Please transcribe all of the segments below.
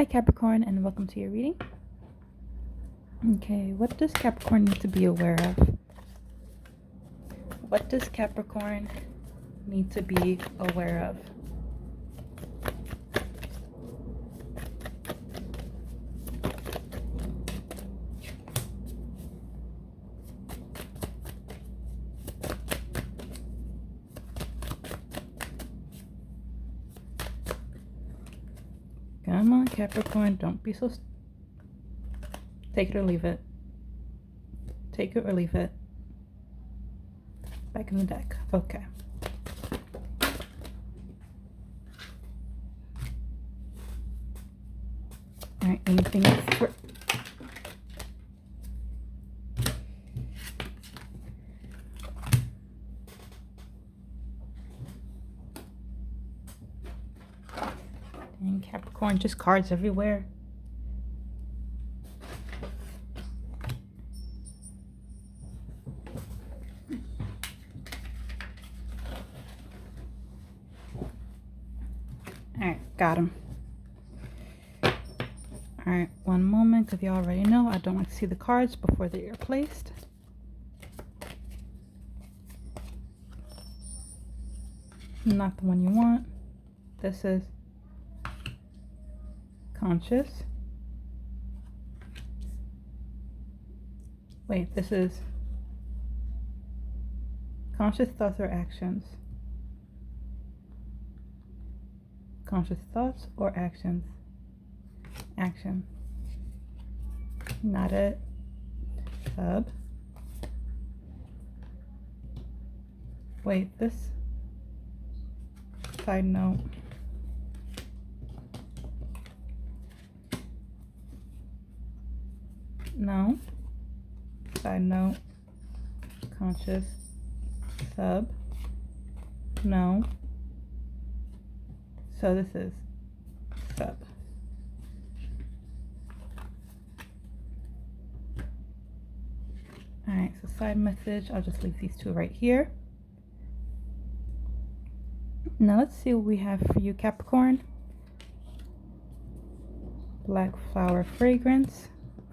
Hi Capricorn, and welcome to your reading. Okay, what does Capricorn need to be aware of? What does Capricorn need to be aware of? Come on, Capricorn, don't be so... Take it or leave it. Take it or leave it. Back in the deck. Okay. Alright, anything else for... Dang, Capricorn, just cards everywhere. Alright, got him. Alright, one moment, because you already know I don't like to see the cards before they are placed. Not the one you want. This is conscious. Wait, this is conscious thoughts or actions. Conscious thoughts or actions. Action. Not it. Sub. Wait, this side note. No. Side note. Conscious. Sub. No. So this is sub. Alright, so side message. I'll just leave these two right here. Now let's see what we have for you, Capricorn. Black flower fragrance,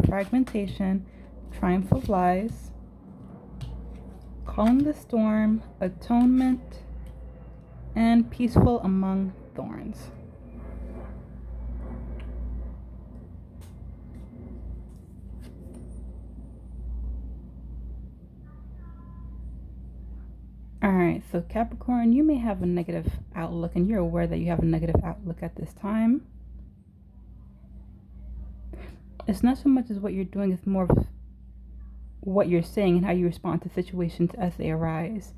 fragmentation, triumph of lies, calling the storm, atonement, and peaceful among thorns. Alright, so Capricorn, you may have a negative outlook, and you're aware that you have a negative outlook at this time. It's not so much as what you're doing, it's more of what you're saying and how you respond to situations as they arise.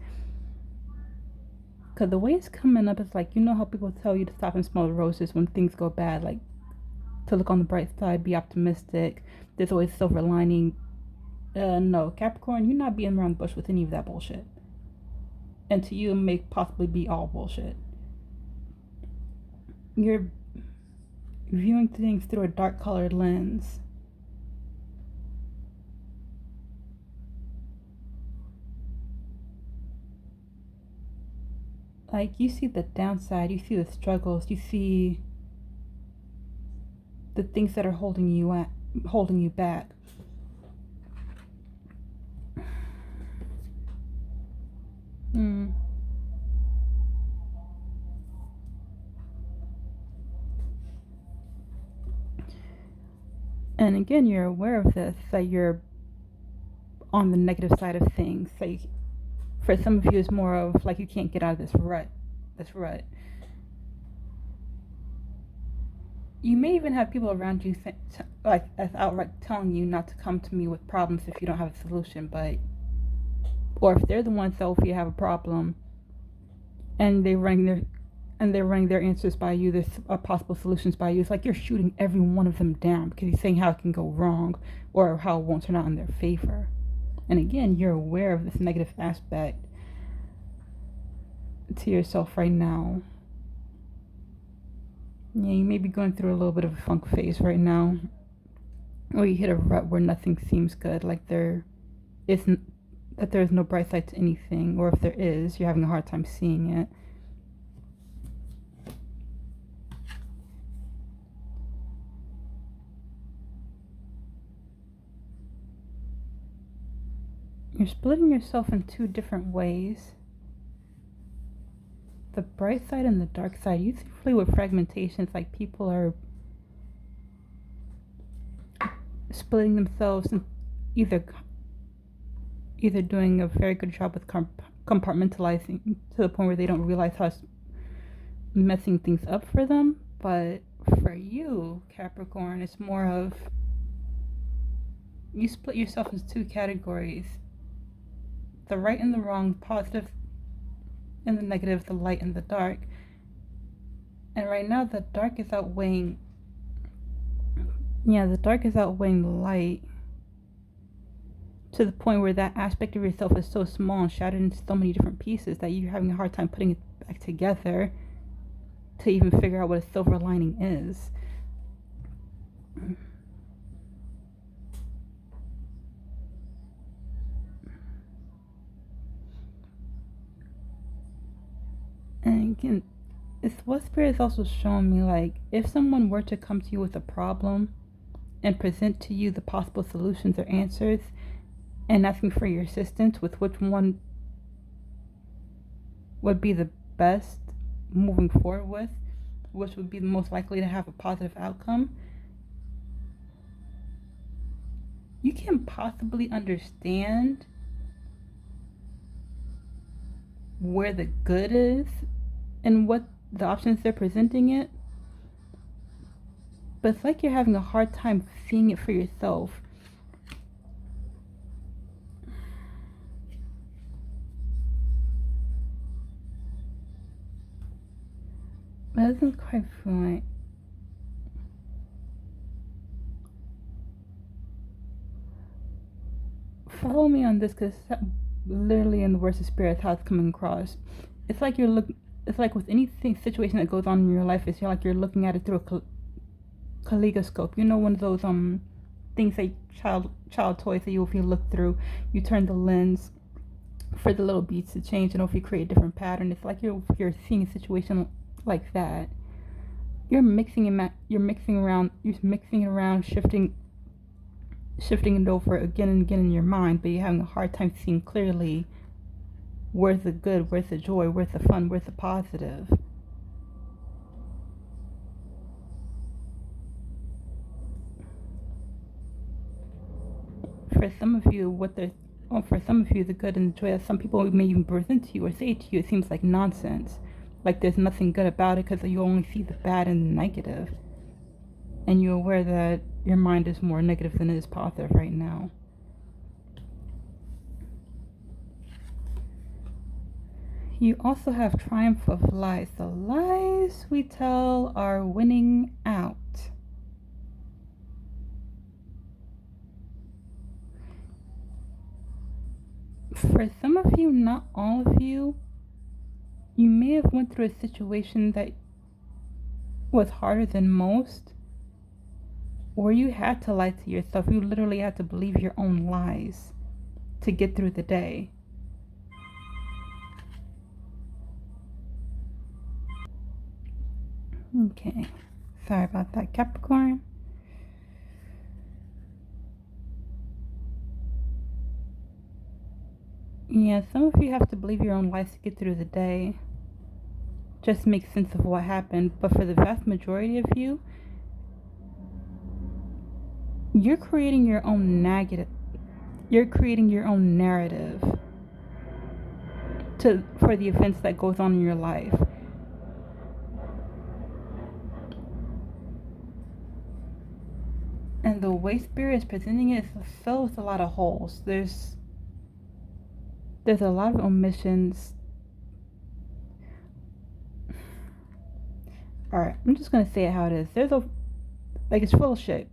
Because the way it's coming up is like, you know how people tell you to stop and smell the roses when things go bad, like to look on the bright side, be optimistic, there's always silver lining. No, Capricorn, you're not being around the bush with any of that bullshit. And to you, it may possibly be all bullshit. You're viewing things through a dark colored lens. Like, you see the downside, you see the struggles, you see the things that are holding you back. And again, you're aware of this, that you're on the negative side of things. Like, for some of you, it's more of like you can't get out of this rut. You may even have people around you like as outright telling you not to come to me with problems if you don't have a solution, or if they're the ones that if you have a problem and they're running their answers by you, there's possible solutions by you. It's like you're shooting every one of them down because you're saying how it can go wrong or how it won't turn out in their favor. And again, you're aware of this negative aspect to yourself right now. Yeah, you may be going through a little bit of a funk phase right now, or you hit a rut where nothing seems good, like there is no bright side to anything, or if there is, you're having a hard time seeing it. You're splitting yourself in two different ways. The bright side and the dark side. Usually with fragmentations, like people are splitting themselves and either doing a very good job with compartmentalizing to the point where they don't realize how it's messing things up for them. But for you, Capricorn, it's more of you split yourself into two categories: the right and the wrong, positive and the negative, the light and the dark. And right now the dark is outweighing the light, to the point where that aspect of yourself is so small and shattered into so many different pieces that you're having a hard time putting it back together to even figure out what a silver lining is. And again, it's what Spirit is also showing me, like, if someone were to come to you with a problem and present to you the possible solutions or answers and asking for your assistance with which one would be the best moving forward with, which would be the most likely to have a positive outcome, you can't possibly understand where the good is and what the options they're presenting it, but it's like you're having a hard time seeing it for yourself. But it doesn't quite feel like. Follow me on this, because literally in the words of Spirit, how it's coming across. It's like it's like with anything situation that goes on in your life, it's like you're looking at it through a kaleidoscope. You know, one of those things that child toys that if you look through, you turn the lens for the little beads to change, and if you create a different pattern, it's like you're seeing a situation like that. You're mixing around, shifting it over again and again in your mind, but you're having a hard time seeing clearly where's the good, where's the joy, where's the fun, where's the positive. For some of you, the good and the joy that some people may even present to you or say to you, it seems like nonsense. Like there's nothing good about it because you only see the bad and the negative. And you're aware that your mind is more negative than it is positive right now. You also have triumph of lies. The lies we tell are winning out. For some of you, not all of you, you may have went through a situation that was harder than most, or you had to lie to yourself. You literally had to believe your own lies to get through the day. Okay, sorry about that, Capricorn. Yeah, some of you have to believe your own lies to get through the day. Just make sense of what happened. But for the vast majority of you, you're creating your own narrative for the events that goes on in your life. And the way Spirit is presenting it is filled with a lot of holes. There's a lot of omissions. Alright, I'm just gonna say it how it is. It's full of shit.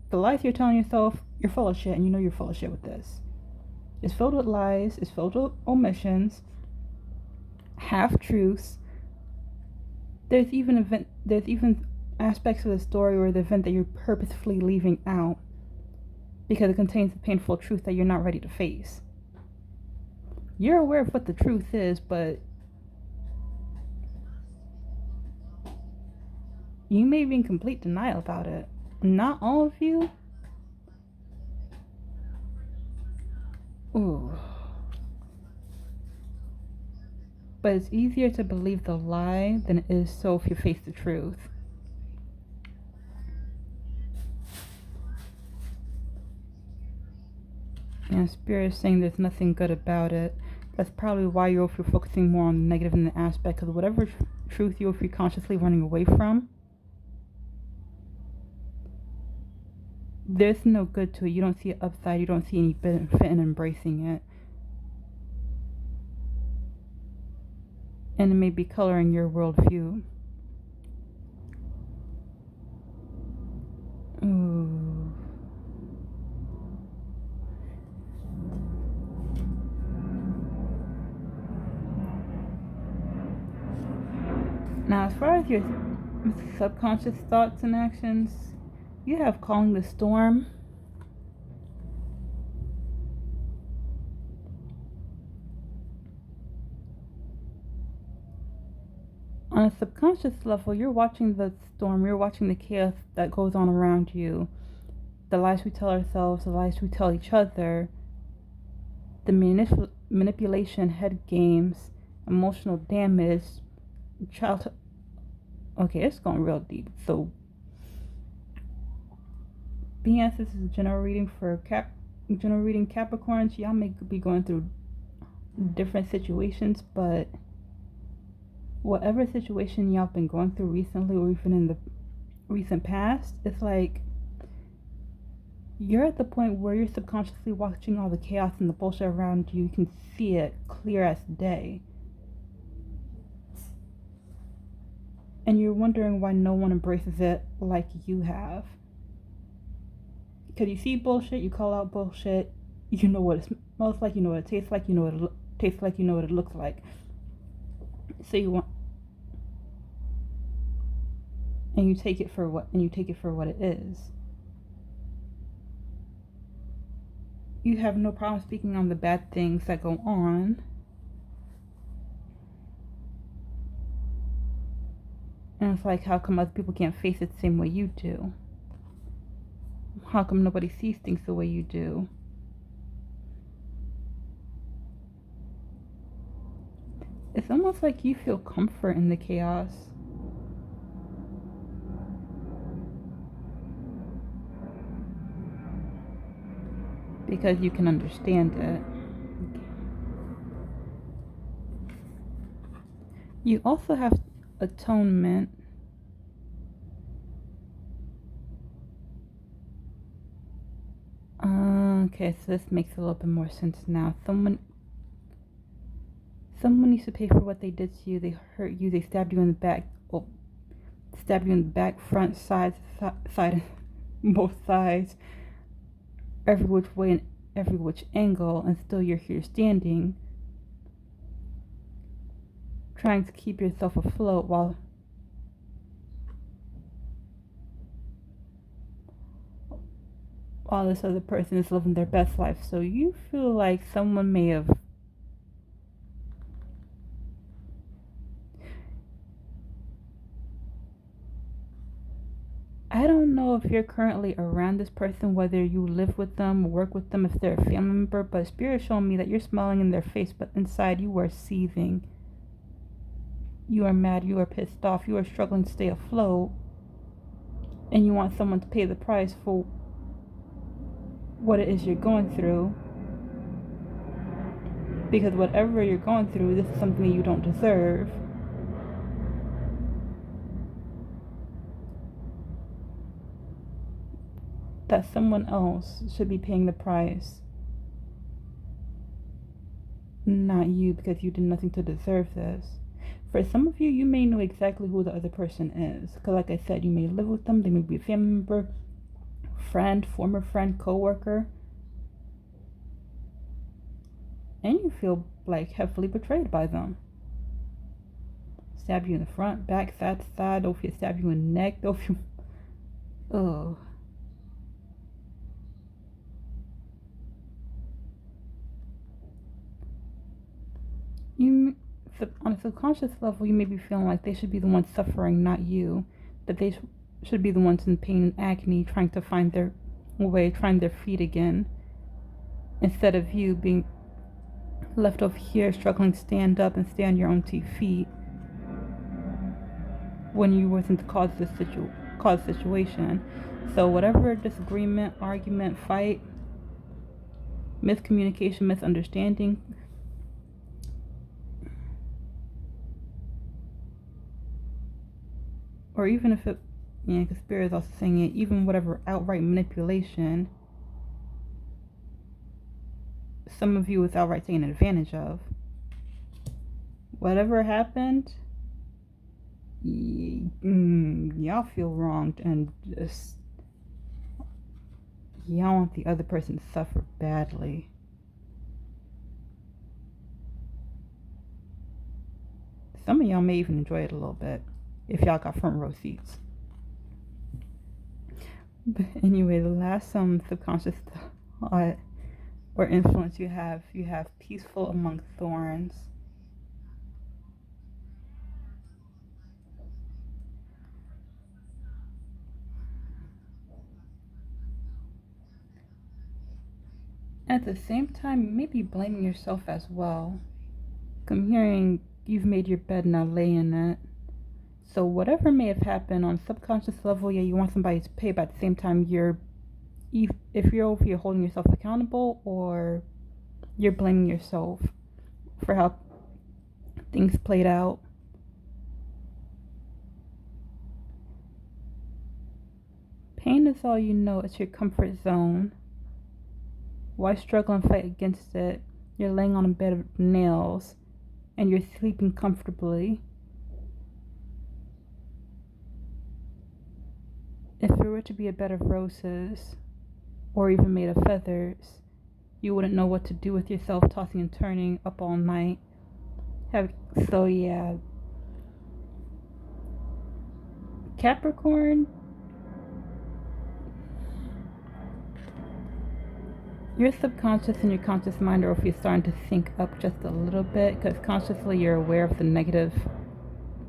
The lies you're telling yourself, you're full of shit, and you know you're full of shit with this. It's filled with lies, it's filled with omissions, half-truths. There's even aspects of the story or the event that you're purposefully leaving out because it contains a painful truth that you're not ready to face. You're aware of what the truth is, but you may be in complete denial about it. Not all of you. Ooh. But it's easier to believe the lie than it is so if you face the truth. And Spirit is saying there's nothing good about it. That's probably why you're focusing more on the negative than the aspect, because whatever truth you're consciously running away from, there's no good to it. You don't see an upside. You don't see any benefit in embracing it. And it may be coloring your worldview. Ooh. Now, as far as your subconscious thoughts and actions, you have calling the storm. On a subconscious level, you're watching the storm, you're watching the chaos that goes on around you, the lies we tell ourselves, the lies we tell each other, the manipulation, head games, emotional damage, childhood. Okay, it's going real deep. So, BS, this is a general reading for Capricorns. Y'all may be going through different situations, but whatever situation y'all been going through recently or even in the recent past, it's like you're at the point where you're subconsciously watching all the chaos and the bullshit around you. You can see it clear as day. And you're wondering why no one embraces it like you have. Because you see bullshit, you call out bullshit, you know what it smells like, you know what it tastes like, you know what it tastes like, you know what it looks like. So you want, and you take it for what it is. You have no problem speaking on the bad things that go on. And it's like, how come other people can't face it the same way you do? How come nobody sees things the way you do? It's almost like you feel comfort in the chaos. Because you can understand it. You also have atonement. Okay, so this makes a little bit more sense now. Someone needs to pay for what they did to you. They hurt you. They stabbed you in the back. Oh, stabbed you in the back, front, side, both sides, every which way and every which angle, and still you're here standing, trying to keep yourself afloat while this other person is living their best life. So you feel like someone may have I don't know if you're currently around this person, whether you live with them, work with them, if they're a family member, but Spirit is showing me that you're smiling in their face, but inside you are seething. You are mad, you are pissed off, you are struggling to stay afloat, and you want someone to pay the price for what it is you're going through. Because whatever you're going through, this is something you don't deserve. That someone else should be paying the price, not you, because you did nothing to deserve this. For some of you, you may know exactly who the other person is, because like I said, you may live with them, they may be a family member, friend, former friend, co-worker, and you feel like heavily betrayed by them. Stab you in the front, back, side, or if you stab you in the neck, or if you... Ugh. On a subconscious level, you may be feeling like they should be the ones suffering, not you. That they should be the ones in pain and agony, trying to find their way, trying their feet again. instead of you being left over here struggling to stand up and stay on your own 2 feet when you wasn't the cause of the situation. So whatever disagreement, argument, fight, miscommunication, misunderstanding, or even if it, because Spirit is also saying it, even whatever outright manipulation some of you was outright taken advantage of. Whatever happened, y'all feel wronged and just y'all want the other person to suffer badly. Some of y'all may even enjoy it a little bit if y'all got front row seats. But anyway, the last subconscious thought or influence you have peaceful among thorns. At the same time, you may be blaming yourself as well. I'm hearing you've made your bed, now lay in it. So whatever may have happened on subconscious level, yeah, you want somebody to pay, but at the same time, if you're holding yourself accountable, or you're blaming yourself for how things played out. Pain is all you know. It's your comfort zone. Why struggle and fight against it? You're laying on a bed of nails and you're sleeping comfortably. If it were to be a bed of roses or even made of feathers, you wouldn't know what to do with yourself, tossing and turning up all night. So yeah, Capricorn, your subconscious and your conscious mind are if you're starting to sync up just a little bit, because consciously you're aware of the negative,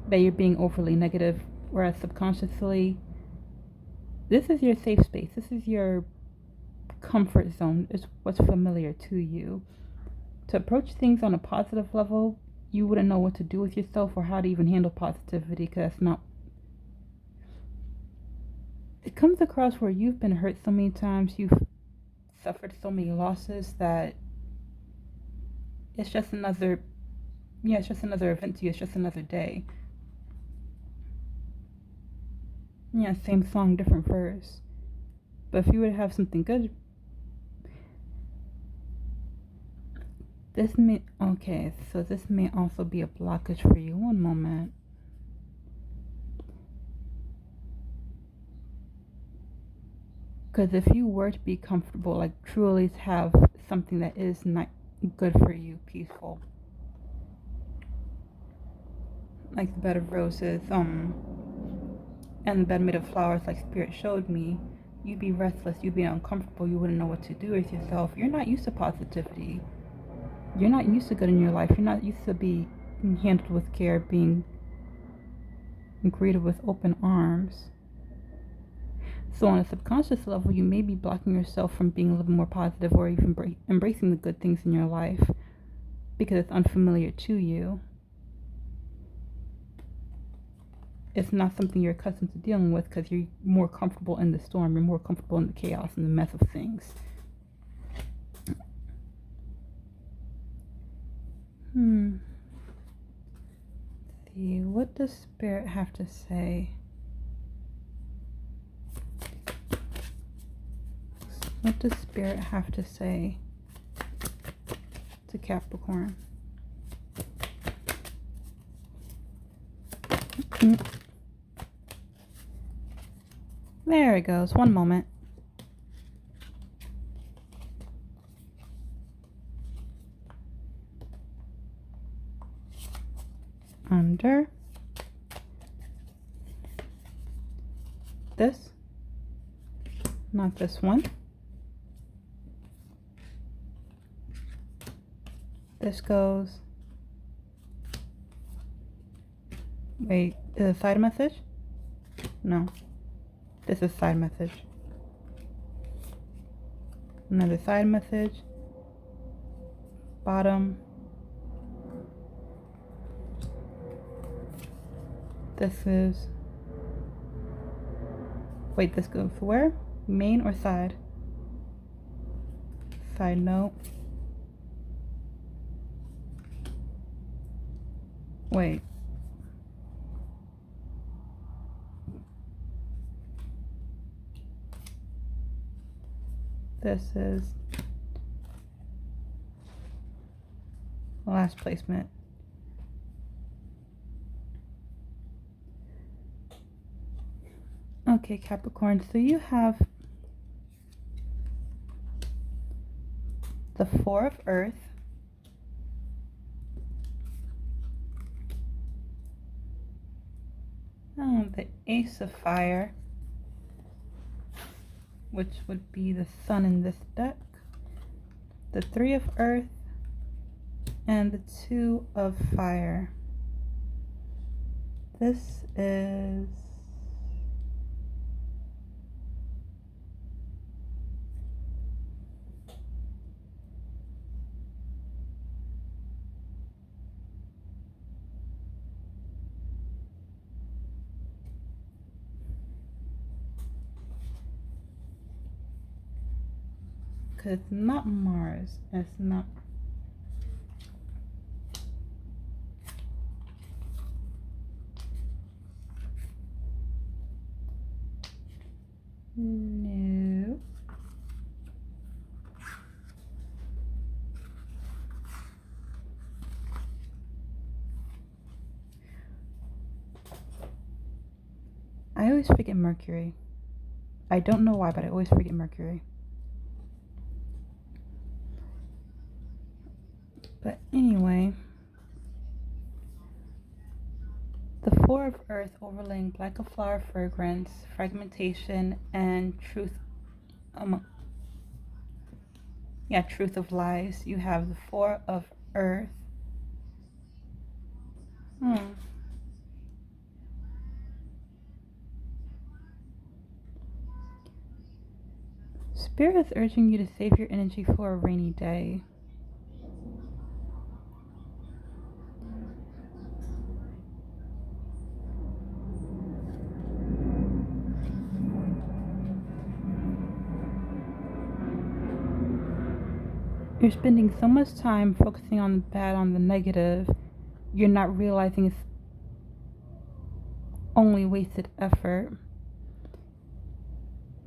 that you're being overly negative, whereas subconsciously this is your safe space. This is your comfort zone. It's what's familiar to you. To approach things on a positive level, you wouldn't know what to do with yourself or how to even handle positivity, because that's not. It comes across where you've been hurt so many times, you've suffered so many losses that it's just another event to you. It's just another day. Yeah, same song, different verse. But if you would have something good, this may also be a blockage for you. One moment. Because if you were to be comfortable, like truly have something that is not good for you, peaceful, like the bed of roses, and the bed made of flowers, like Spirit showed me, you'd be restless, you'd be uncomfortable, you wouldn't know what to do with yourself. You're not used to positivity. You're not used to good in your life. You're not used to being handled with care, being greeted with open arms. So on a subconscious level, you may be blocking yourself from being a little more positive or even embracing the good things in your life because it's unfamiliar to you. It's not something you're accustomed to dealing with because you're more comfortable in the storm. You're more comfortable in the chaos and the mess of things. Let's see, what does Spirit have to say? What does Spirit have to say to Capricorn? There it goes. One moment. Under this, not this one. This goes. Wait, is it a side message? No. This is side message. Another side message. bottom. This is, wait, this goes where? Main or side? Side note. Wait. This is last placement. Okay, Capricorn, so you have the Four of Earth, the Ace of Fire, which would be the Sun in this deck, the Three of Earth, and the Two of Fire. This is because it's not Mars, it's not. No. I always forget Mercury. I don't know why, but I always forget Mercury. But anyway, the Four of Earth overlaying like a flower fragrance, fragmentation, and truth. Truth of lies. You have the Four of Earth. Spirit is urging you to save your energy for a rainy day. You're spending so much time focusing on the bad, on the negative, you're not realizing it's only wasted effort.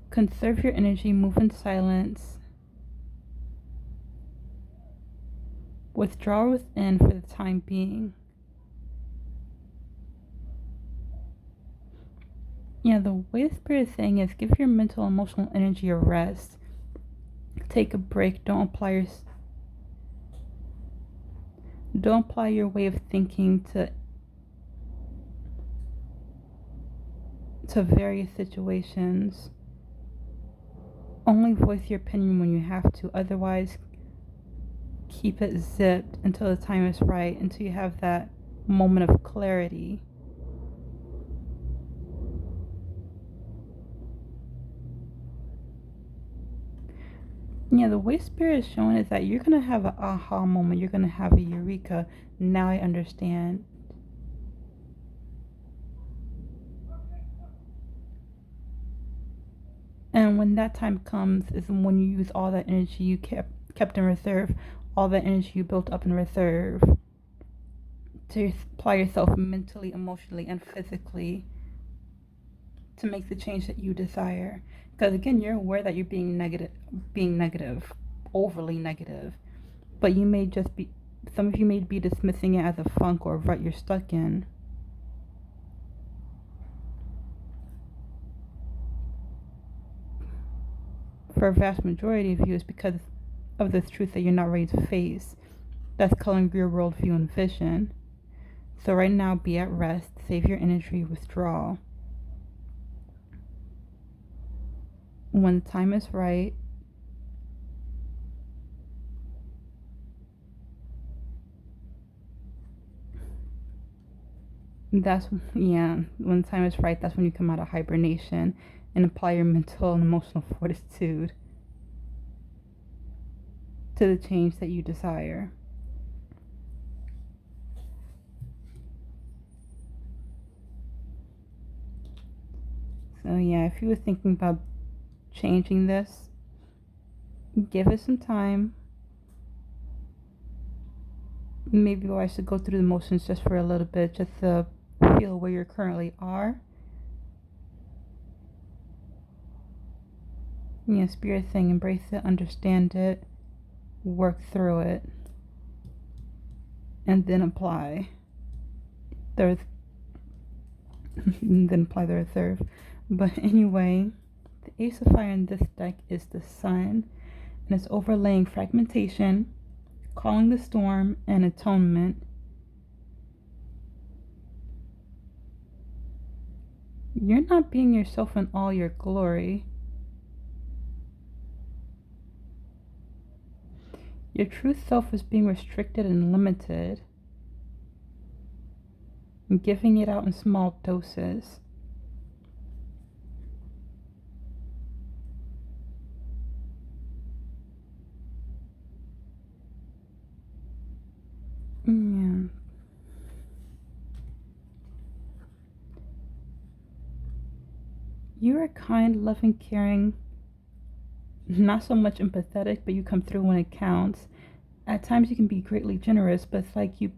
Conserve your energy, move in silence. Withdraw within for the time being. Yeah, the way the Spirit is saying is give your mental, emotional energy a rest. Take a break. Don't apply your way of thinking to various situations. Only voice your opinion when you have to. Otherwise, keep it zipped until the time is right, until you have that moment of clarity. Yeah, the way Spirit is showing is that you're going to have an aha moment. You're going to have a eureka. Now I understand. And when that time comes is when you use all that energy you kept in reserve, all that energy you built up in reserve to apply yourself mentally, emotionally, and physically to make the change that you desire. Because again, you're aware that you're being negative, overly negative, but you may just be, some of you may be dismissing it as a funk or a rut you're stuck in. For a vast majority of you, it's because of this truth that you're not ready to face. That's coloring your worldview and vision. So right now, be at rest, save your energy, withdraw. When the time is right, when the time is right, that's when you come out of hibernation and apply your mental and emotional fortitude to the change that you desire. So yeah, if you were thinking about changing this, give it some time. Maybe I should go through the motions just for a little bit, just to feel where you currently are. Yeah, spirit thing, embrace it, understand it, work through it, and then apply the then apply the reserve. But anyway, the Ace of Fire in this deck is the Sun, and it's overlaying fragmentation, calling the storm, and atonement. You're not being yourself in all your glory. Your true self is being restricted and limited, and giving it out in small doses. Yeah. You are kind, loving, caring, not so much empathetic, but you come through when it counts. At times you can be greatly generous, but it's like you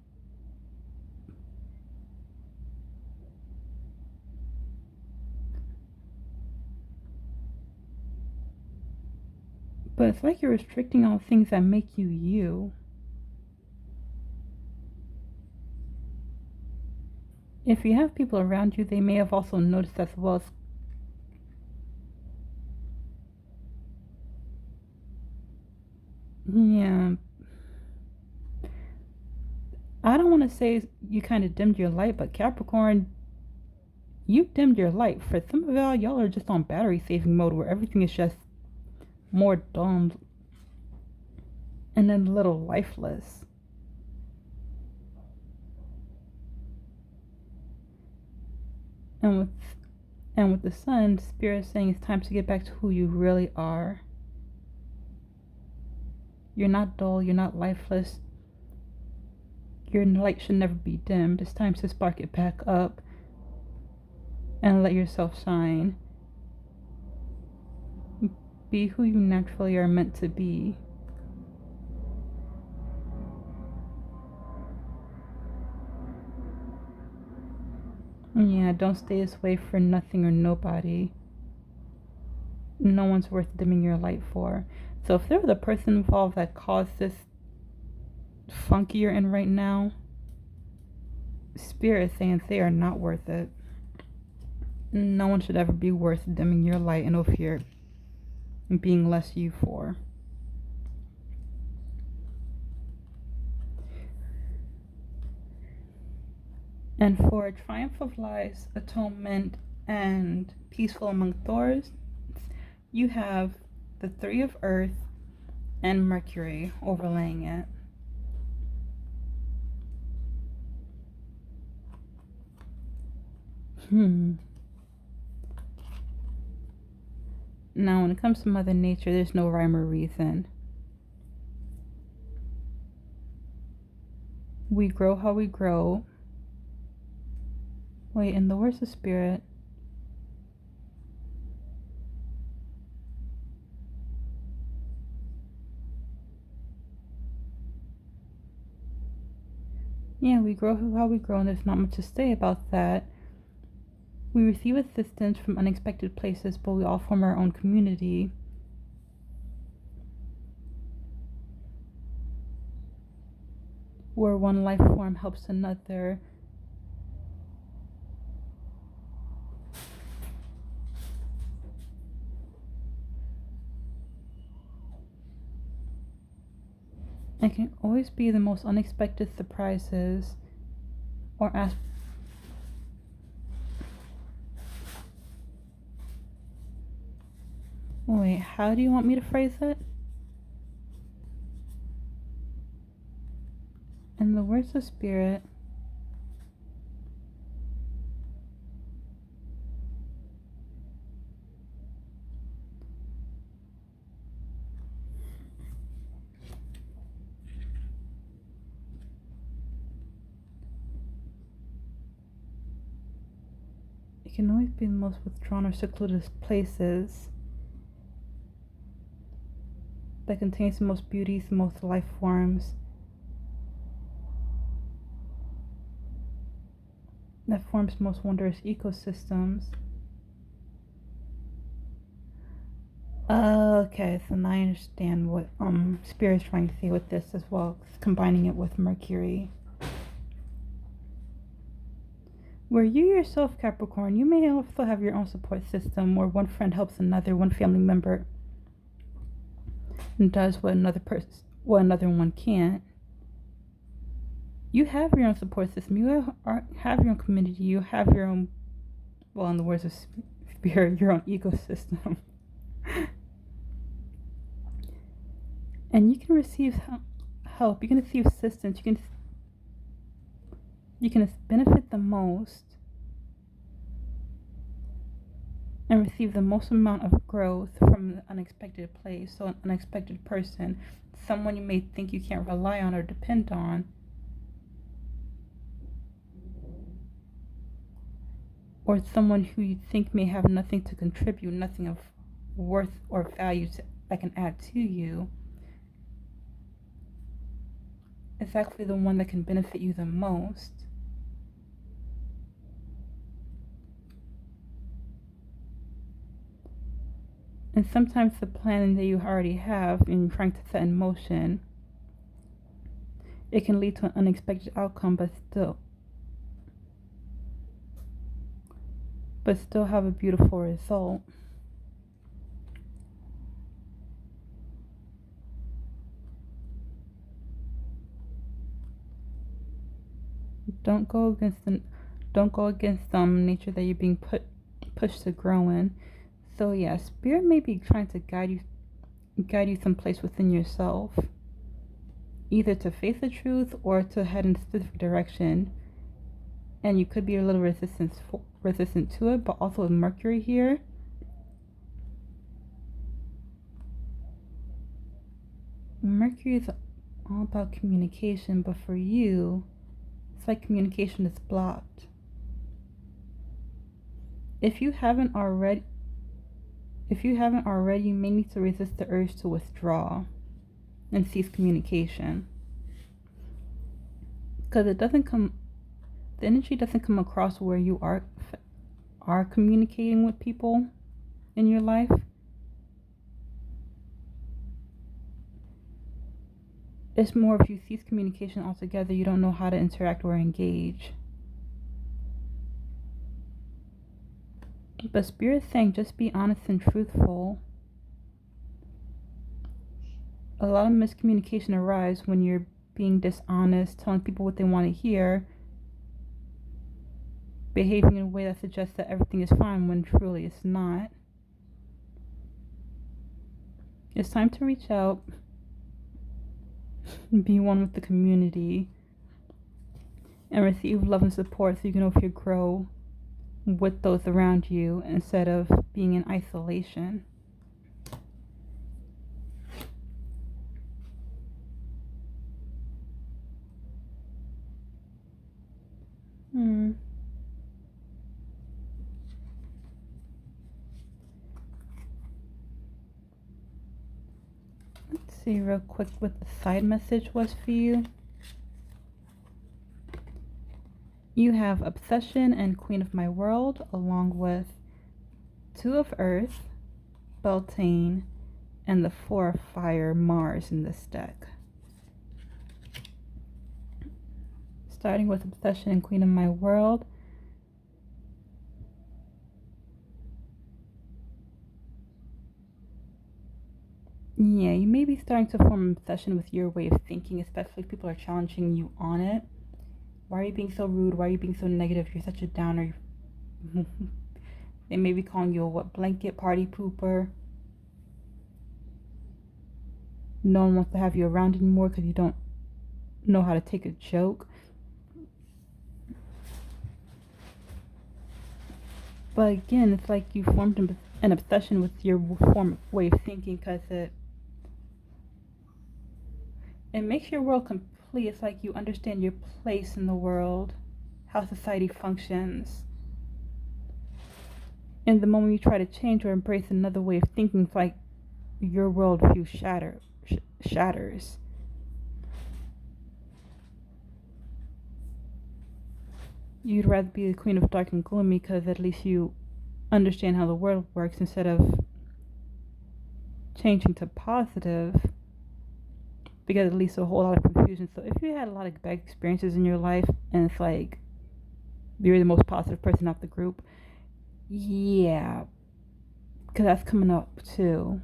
but it's like you're restricting all things that make you you. If you have people around you, they may have also noticed as well. Yeah. I don't want to say you kind of dimmed your light, but Capricorn, you dimmed your light. For some of y'all are just on battery saving mode where everything is just more dull and then a little lifeless. And with the Sun, Spirit is saying it's time to get back to who you really are. You're not dull, you're not lifeless. Your light should never be dimmed. It's time to spark it back up and let yourself shine. Be who you naturally are meant to be. Yeah, don't stay this way for nothing or nobody. No one's worth dimming your light for. So if they're the person involved that caused this funk you're in right now, Spirit is saying they are not worth it. No one should ever be worth dimming your light and over here being less you for. And for Triumph of Lies, Atonement, and Peaceful Among Thorns, you have the Three of Earth and Mercury overlaying it. Now, when it comes to Mother Nature, there's no rhyme or reason. We grow how we grow. Wait, and the words of Spirit. Yeah, we grow how we grow, and there's not much to say about that. We receive assistance from unexpected places, but we all form our own community. Where one life form helps another. It can always be the most unexpected surprises or ask. Wait, how do you want me to phrase it? In the words of Spirit, It can always be the most withdrawn or secluded places that contains the most beauties, the most life forms, that forms most wondrous ecosystems. Okay, so now I understand what Spirit's trying to say with this as well, combining it with Mercury. Where you yourself, Capricorn, you may also have your own support system where one friend helps another, one family member and does what another one can't. You have your own support system. You have your own community. You have your own, well, in the words of Spirit, your own ecosystem. And you can receive help. You can receive assistance. You can benefit the most and receive the most amount of growth from an unexpected place. So an unexpected person, someone you may think you can't rely on or depend on, or someone who you think may have nothing to contribute, nothing of worth or value that can add to you. It's actually the one that can benefit you the most. And sometimes the plan that you already have and you're trying to set in motion, it can lead to an unexpected outcome, but still have a beautiful result. Don't go against nature that you're being pushed to grow in. So yeah, Spirit may be trying to guide you someplace within yourself, either to face the truth or to head in a specific direction. And you could be a little resistant to it, but also with Mercury here, Mercury is all about communication, but for you, it's like communication is blocked. If you haven't already, you may need to resist the urge to withdraw and cease communication. Because the energy doesn't come across where you are communicating with people in your life. It's more if you cease communication altogether, you don't know how to interact or engage. But Spirit's saying just be honest and truthful. A lot of miscommunication arises when you're being dishonest, telling people what they want to hear, behaving in a way that suggests that everything is fine when truly it's not. It's time to reach out, be one with the community, and receive love and support so you can hopefully grow with those around you instead of being in isolation. Let's see real quick what the side message was for you. You have Obsession and Queen of My World, along with Two of Earth, Beltane, and the Four of Fire, Mars, in this deck. Starting with Obsession and Queen of My World. Yeah, you may be starting to form an obsession with your way of thinking, especially if people are challenging you on it. Why are you being so rude? Why are you being so negative? You're such a downer. They may be calling you a blanket party pooper. No one wants to have you around anymore because you don't know how to take a joke. But again, it's like you formed an obsession with your way of thinking because it makes your world complete. It's like you understand your place in the world, how society functions. And the moment you try to change or embrace another way of thinking, it's like your worldview shatters. You'd rather be the queen of dark and gloomy because at least you understand how the world works instead of changing to positive, because it leads to a whole lot of confusion. So if you had a lot of bad experiences in your life and it's like you're the most positive person out the group, yeah, because that's coming up too.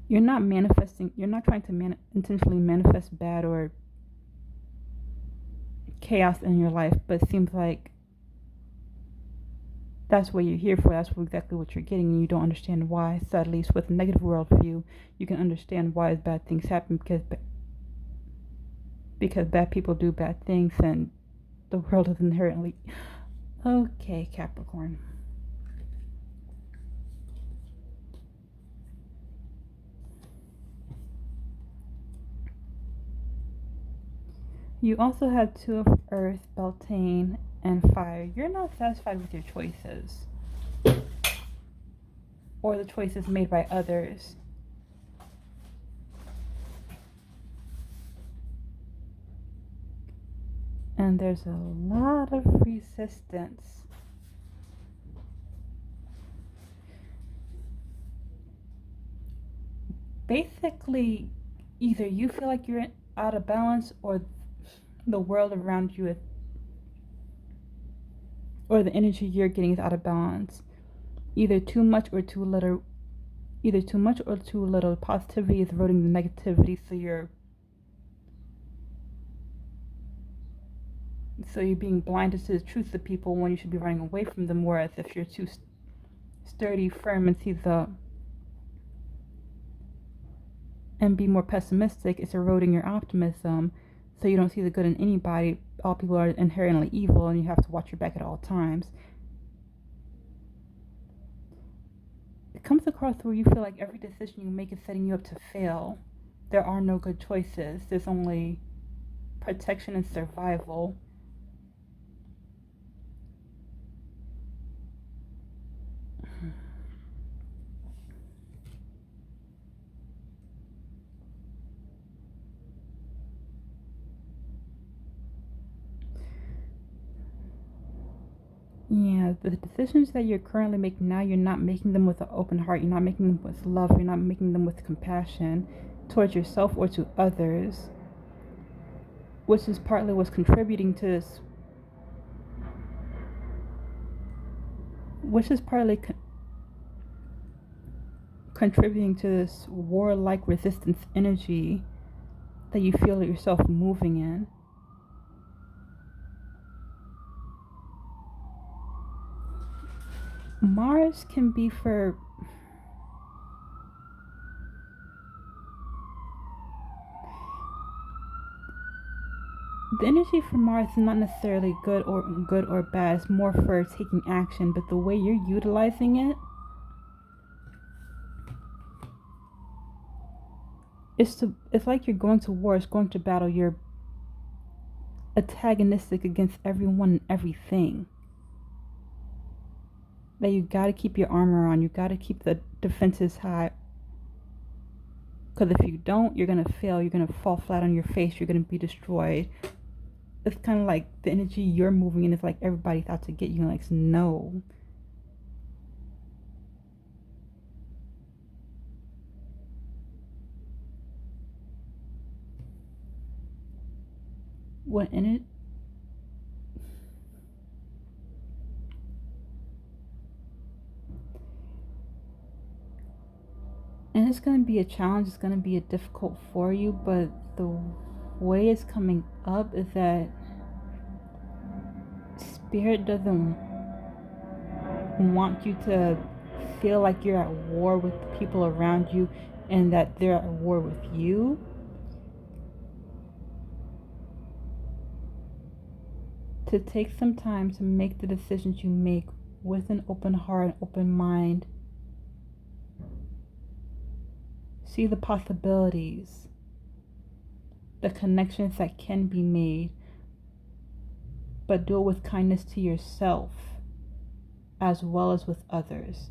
You're not trying to intentionally manifest bad or chaos in your life, but it seems like that's what you're here for. That's exactly what you're getting, and you don't understand why. So at least with a negative worldview, you can understand why bad things happen, because bad people do bad things, and the world is inherently okay. Capricorn. You also have 2 of Earth, Beltane, and Fire. You're not satisfied with your choices or the choices made by others. And there's a lot of resistance. Basically, either you feel like you're out of balance, or the world around you or the energy you're getting is out of balance. Either too much or too little. Positivity is eroding the negativity, so you're being blinded to the truth of people when you should be running away from them. Whereas if you're too sturdy, firm, and be more pessimistic, it's eroding your optimism, so you don't see the good in anybody. All people are inherently evil, and you have to watch your back at all times. It comes across where you feel like every decision you make is setting you up to fail. There are no good choices. There's only protection and survival. Yeah, the decisions that you're currently making now, you're not making them with an open heart. You're not making them with love. You're not making them with compassion towards yourself or to others, which is partly what's contributing to this. Which is partly contributing to this warlike resistance energy that you feel yourself moving in. Mars can be for the energy for Mars is not necessarily good or bad. It's more for taking action, but the way you're utilizing it, it's like you're going to war, it's going to battle. You're antagonistic against everyone and everything. That you gotta keep your armor on. You gotta keep the defenses high. Because if you don't, you're gonna fail. You're gonna fall flat on your face. You're gonna be destroyed. It's kind of like the energy you're moving in is like everybody's out to get you. Like, no. What in it? And it's going to be a challenge. It's going to be difficult for you, but the way it's coming up is that Spirit doesn't want you to feel like you're at war with the people around you and that they're at war with you. To take some time to make the decisions you make with an open heart, open mind. See the possibilities, the connections that can be made, but do it with kindness to yourself. as well as with others.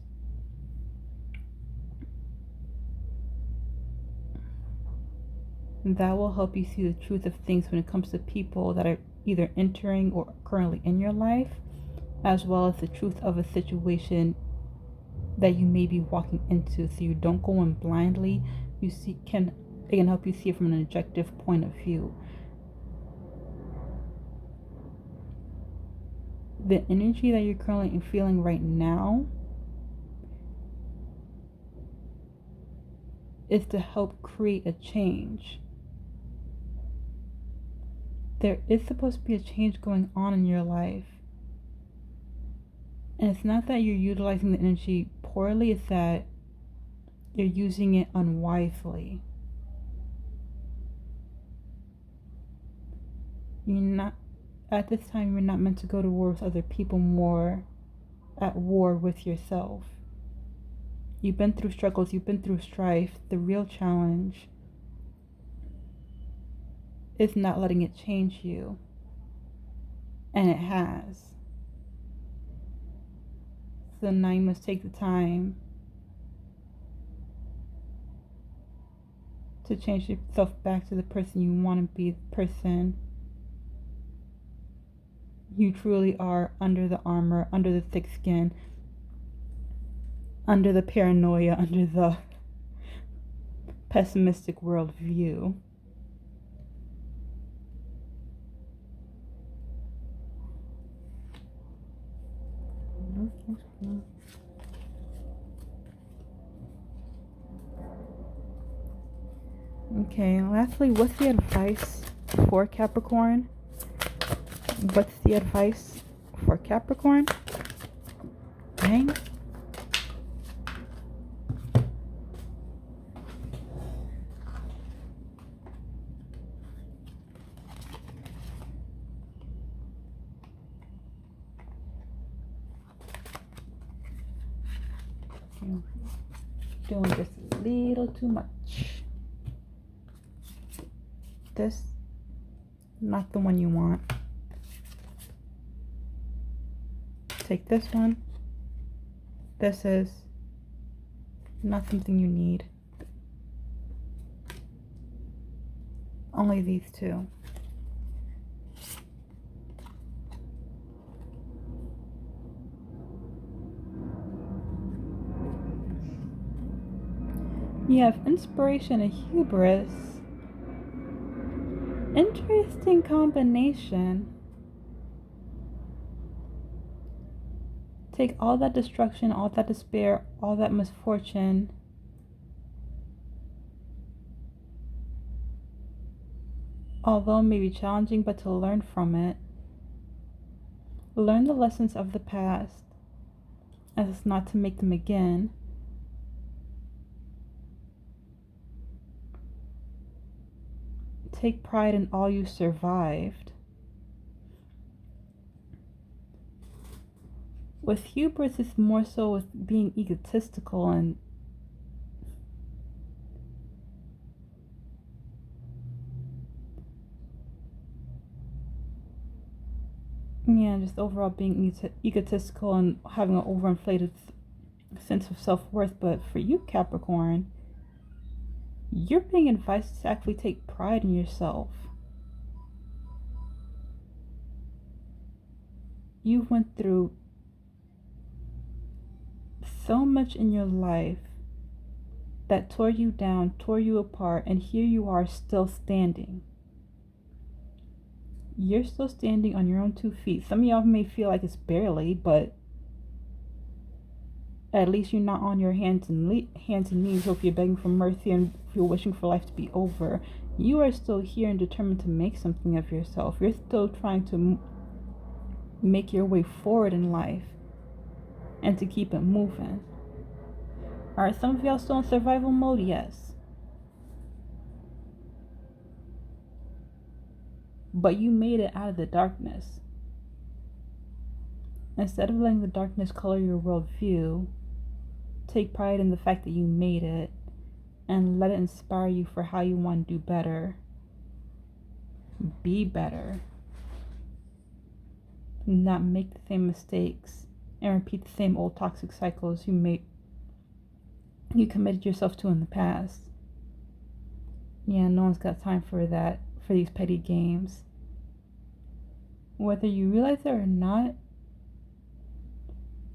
That will help you see the truth of things when it comes to people that are either entering or currently in your life, as well as the truth of a situation that you may be walking into, so you don't go in blindly. It can help you see it from an objective point of view. The energy that you're currently feeling right now is to help create a change. There is supposed to be a change going on in your life. And it's not that you're utilizing the energy poorly, it's that you're using it unwisely. At this time, you're not meant to go to war with other people, more at war with yourself. You've been through struggles, you've been through strife. The real challenge is not letting it change you. And it has. So now you must take the time to change yourself back to the person you want to be, the person you truly are, under the armor, under the thick skin, under the paranoia, under the pessimistic worldview. Okay, lastly, what's the advice for Capricorn? What's the advice for Capricorn? Dang. Doing just a little too much. This, not the one you want. Take this one. This is not something you need. Only these two. You have inspiration and hubris. Interesting combination. Take all that destruction, all that despair, all that misfortune, although it may be challenging, but to learn from it. Learn the lessons of the past, as not to make them again. Take pride in all you survived. With hubris, it's more so with being egotistical and just overall being egotistical and having an overinflated sense of self-worth. But for you, Capricorn, you're being advised to actually take pride in yourself. You went through so much in your life that tore you down, tore you apart, and here you are still standing. You're still standing on your own 2 feet. Some of y'all may feel like it's barely, but at least you're not on your hands and knees. So if you're begging for mercy and if you're wishing for life to be over, you are still here and determined to make something of yourself. You're still trying to make your way forward in life and to keep it moving. Alright, some of y'all still in survival mode, yes. But you made it out of the darkness. Instead of letting the darkness color your worldview, take pride in the fact that you made it and let it inspire you for how you want to do better. Be better. Not make the same mistakes and repeat the same old toxic cycles you committed yourself to in the past. Yeah, no one's got time for that, for these petty games. Whether you realize it or not,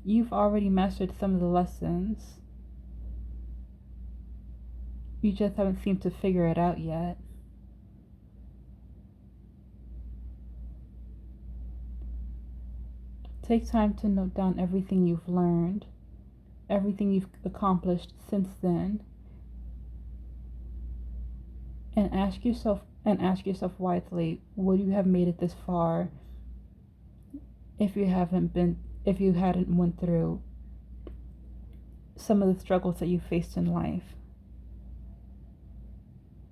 you've already mastered some of the lessons. You just haven't seemed to figure it out yet. Take time to note down everything you've learned, everything you've accomplished since then, and ask yourself wisely, would you have made it this far if you hadn't went through some of the struggles that you faced in life?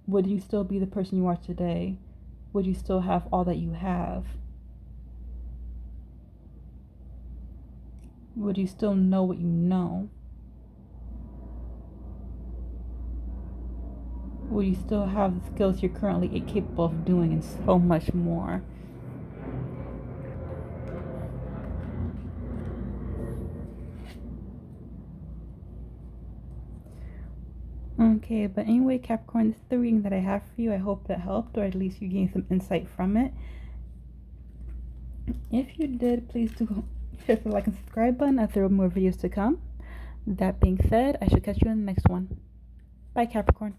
Would you still be the person you are today? Would you still have all that you have? Would you still know what you know? Would you still have the skills you're currently capable of doing, and so much more? Okay, but anyway, Capricorn, this is the reading that I have for you. I hope that helped, or at least you gained some insight from it. If you did, please do hit the like and subscribe button, as there are more videos to come. That being said, I shall catch you in the next one. Bye, Capricorn.